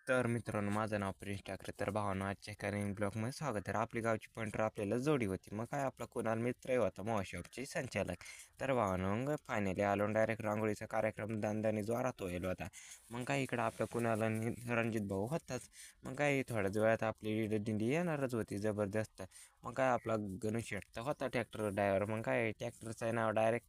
तर मित्रांनो, माझं नाव प्रिन्स ठाकरे. तर भावांनो, आजच्या एका नवीन ब्लॉगमध्ये स्वागत आहे. आपली गावची पंटर आपल्याला जोडी होती. मग काय आपला कुणाल मित्रही होता, मॉशॉपचे संचालक. तर भावांनो, मग फायनली आलो डायरेक्ट रांगोळीचा कार्यक्रम दणदणी जोरात होईल होता. मग काय इकडं आपलं कुणाल आणि रणजित भाऊ होताच. मग काय थोड्याच वेळात आपली दिंडी येणारच होती जबरदस्त. मग काय आपला गणेश शेट तर होता ट्रॅक्टर ड्रायव्हर. मग काय ट्रॅक्टरचं नाव डायरेक्ट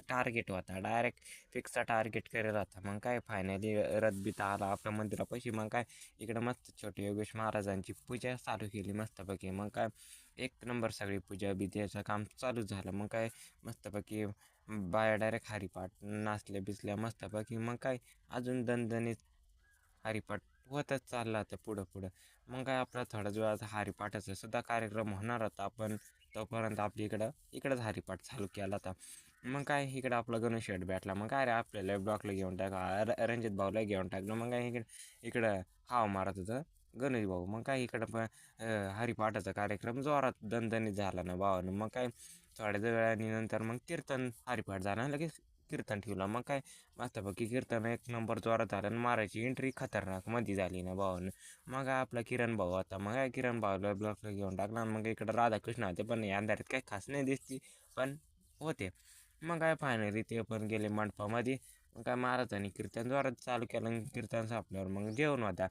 टार्गेट होता, डायरेक्ट फिक्सचा टार्गेट करेल होता. मग काय फायनली रथबीत आला आपल्या मंदिरापाशी. मग काय इकडं मस्त छोटे योगेश महाराजांची पूजा चालू केली मस्तपैकी. मग काय एक नंबर सगळी पूजा बिद्याचं काम चालू झालं. मग काय मस्तपैकी बाया डायरेक्ट हरिपाठ नाचल्या बिचल्या मस्तपैकी. मग काय अजून दणदणीत हरिपाठ होतच चालला होता पुढं पुढं. मग काय आपला थोड्याच वेळात हरिपाठाचा सुद्धा कार्यक्रम होणार होता. आपण तोपर्यंत आपली इकडंच हरिपाठ चालू केला होता. मग काय इकडं आपला गणेश शेठ भेटला. मग काय रे आपल्याला ब्लॉकला घेऊन टाका, रणजित भाऊला घेऊन टाकलं. मग काय इकडं हाव मारत होतं गणेश भाऊ. मग काय इकडं पण हरिपाठाचा कार्यक्रम जोरात दणदणीत झाला ना भावानं. मग काय थोड्याच वेळाने नंतर मग कीर्तन हरिपाठ झाला, लगेच कीर्तन ठेवलं. मग काय मस्तपैकी कीर्तन एक नंबर जोरात झालं आणि मारायची एंट्री खतरनाक मध्ये झाली ना भावानं. मग आपला किरण भाऊ होता. मग काय किरण भाऊला ब्लॉकला घेऊन टाकला. आणि मग इकडं राधाकृष्ण होते, पण या अंधारात काही खास नाही दिसती, पण होते. मग काय फायनली ते पण गेले मंडपामध्ये. मग काय महाराजांनी कीर्तन जोरात चालू केलं. कीर्तन संपल्यावर मग जेवण होता.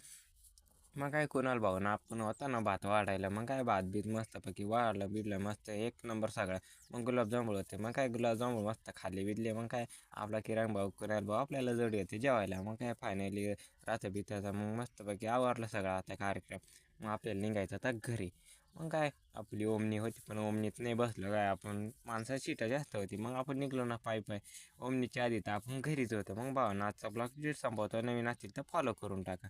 मग काय कुणाल भाऊन आपण होता ना भात वाढायला. मग काय भात बीत मस्तपैकी वाढलं बिडलं मस्त एक नंबर सगळं. मग गुलाबजामुन होते. मग काय गुलाबजामुन मस्त खाल्ले बिडले. मग काय आपला किरण भाऊ कुणाल भाऊ आपल्याला जोडी होते जेवायला. मग काय फायनली रात्र बिताचा मग मस्तपैकी आवरलं सगळं आता कार्यक्रम. मग आपल्याला निघायचं आता घरी. मग काय आपली ओमनी होती, पण ओमनीत नाही बसलो काय आपण, माणसाची सीटा जास्त होती. मग आपण निघलो ना पायी पायी. ओमनीच्या आधी तर आपण घरीच होतो. मग भावना आजचा ब्लॉग संपवतो. नवीन असतील तर फॉलो करून टाका.